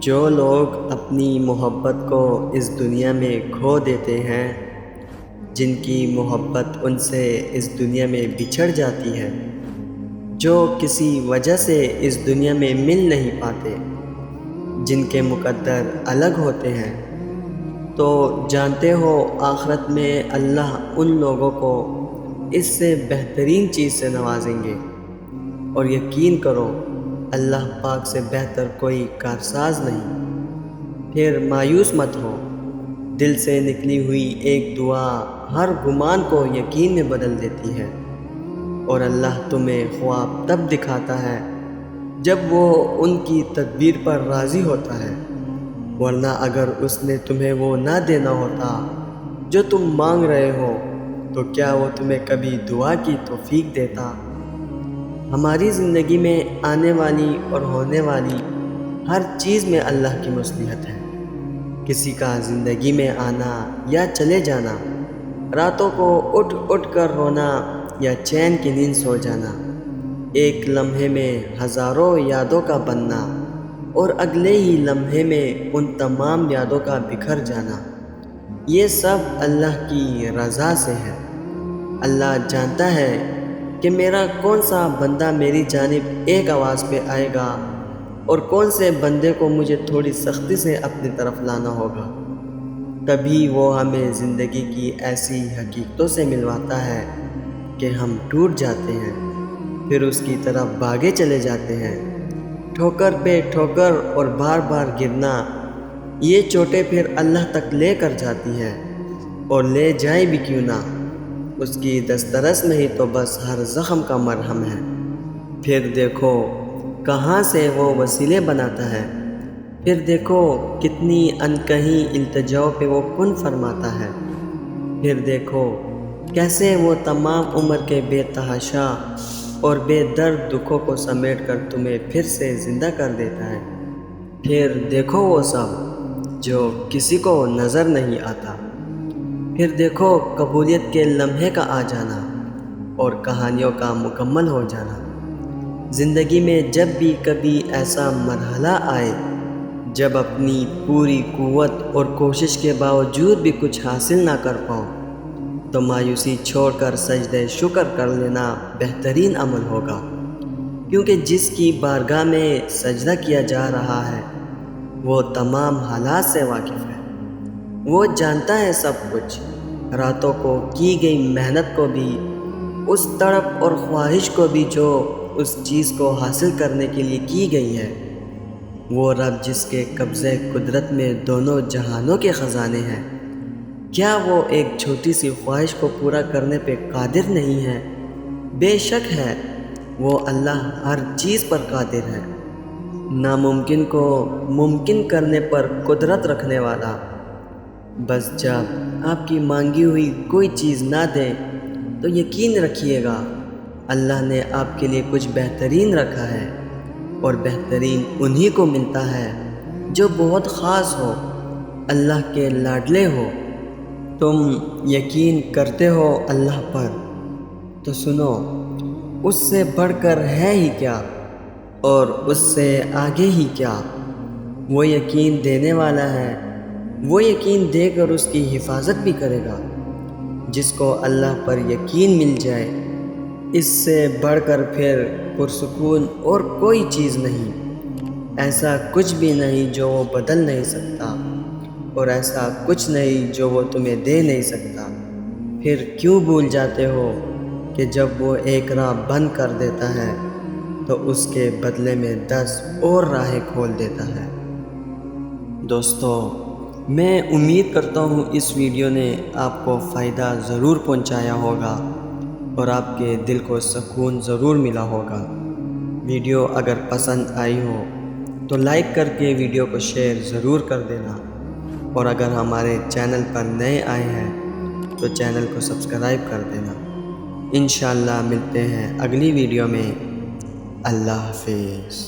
جو لوگ اپنی محبت کو اس دنیا میں کھو دیتے ہیں، جن کی محبت ان سے اس دنیا میں بچھڑ جاتی ہے، جو کسی وجہ سے اس دنیا میں مل نہیں پاتے، جن کے مقدر الگ ہوتے ہیں، تو جانتے ہو آخرت میں اللہ ان لوگوں کو اس سے بہترین چیز سے نوازیں گے۔ اور یقین کرو اللہ پاک سے بہتر کوئی کارساز نہیں۔ پھر مایوس مت ہو، دل سے نکلی ہوئی ایک دعا ہر گمان کو یقین میں بدل دیتی ہے، اور اللہ تمہیں خواب تب دکھاتا ہے جب وہ ان کی تدبیر پر راضی ہوتا ہے، ورنہ اگر اس نے تمہیں وہ نہ دینا ہوتا جو تم مانگ رہے ہو تو کیا وہ تمہیں کبھی دعا کی توفیق دیتا؟ ہماری زندگی میں آنے والی اور ہونے والی ہر چیز میں اللہ کی مصلحت ہے۔ کسی کا زندگی میں آنا یا چلے جانا، راتوں کو اٹھ اٹھ کر رونا یا چین کی نیند سو جانا، ایک لمحے میں ہزاروں یادوں کا بننا اور اگلے ہی لمحے میں ان تمام یادوں کا بکھر جانا، یہ سب اللہ کی رضا سے ہے۔ اللہ جانتا ہے کہ میرا کون سا بندہ میری جانب ایک آواز پہ آئے گا اور کون سے بندے کو مجھے تھوڑی سختی سے اپنی طرف لانا ہوگا۔ کبھی وہ ہمیں زندگی کی ایسی حقیقتوں سے ملواتا ہے کہ ہم ٹوٹ جاتے ہیں، پھر اس کی طرف بھاگے چلے جاتے ہیں۔ ٹھوکر پہ ٹھوکر اور بار بار گرنا، یہ چوٹیں پھر اللہ تک لے کر جاتی ہیں، اور لے جائیں بھی کیوں نہ، اس کی دسترس میں ہی تو بس ہر زخم کا مرہم ہے۔ پھر دیکھو کہاں سے وہ وسیلے بناتا ہے، پھر دیکھو کتنی انکہی التجاؤں پہ وہ کن فرماتا ہے، پھر دیکھو کیسے وہ تمام عمر کے بے تحاشا اور بے درد دکھوں کو سمیٹ کر تمہیں پھر سے زندہ کر دیتا ہے۔ پھر دیکھو وہ سب جو کسی کو نظر نہیں آتا، پھر دیکھو قبولیت کے لمحے کا آ جانا اور کہانیوں کا مکمل ہو جانا۔ زندگی میں جب بھی کبھی ایسا مرحلہ آئے جب اپنی پوری قوت اور کوشش کے باوجود بھی کچھ حاصل نہ کر پاؤ، تو مایوسی چھوڑ کر سجدہ شکر کر لینا بہترین عمل ہوگا، کیونکہ جس کی بارگاہ میں سجدہ کیا جا رہا ہے وہ تمام حالات سے واقف ہے، وہ جانتا ہے سب کچھ، راتوں کو کی گئی محنت کو بھی، اس تڑپ اور خواہش کو بھی جو اس چیز کو حاصل کرنے کے لیے کی گئی ہے۔ وہ رب جس کے قبضے قدرت میں دونوں جہانوں کے خزانے ہیں، کیا وہ ایک چھوٹی سی خواہش کو پورا کرنے پہ قادر نہیں ہے؟ بے شک ہے، وہ اللہ ہر چیز پر قادر ہے، ناممکن کو ممکن کرنے پر قدرت رکھنے والا۔ بس جب آپ کی مانگی ہوئی کوئی چیز نہ دے تو یقین رکھیے گا اللہ نے آپ کے لیے کچھ بہترین رکھا ہے، اور بہترین انہی کو ملتا ہے جو بہت خاص ہو، اللہ کے لاڈلے ہو۔ تم یقین کرتے ہو اللہ پر، تو سنو اس سے بڑھ کر ہے ہی کیا، اور اس سے آگے ہی کیا۔ وہ یقین دینے والا ہے، وہ یقین دے کر اس کی حفاظت بھی کرے گا۔ جس کو اللہ پر یقین مل جائے، اس سے بڑھ کر پھر پرسکون اور کوئی چیز نہیں۔ ایسا کچھ بھی نہیں جو وہ بدل نہیں سکتا، اور ایسا کچھ نہیں جو وہ تمہیں دے نہیں سکتا۔ پھر کیوں بھول جاتے ہو کہ جب وہ ایک راہ بند کر دیتا ہے تو اس کے بدلے میں 10 اور راہیں کھول دیتا ہے۔ دوستو، میں امید کرتا ہوں اس ویڈیو نے آپ کو فائدہ ضرور پہنچایا ہوگا اور آپ کے دل کو سکون ضرور ملا ہوگا۔ ویڈیو اگر پسند آئی ہو تو لائک کر کے ویڈیو کو شیئر ضرور کر دینا، اور اگر ہمارے چینل پر نئے آئے ہیں تو چینل کو سبسکرائب کر دینا۔ انشاءاللہ ملتے ہیں اگلی ویڈیو میں۔ اللہ حافظ۔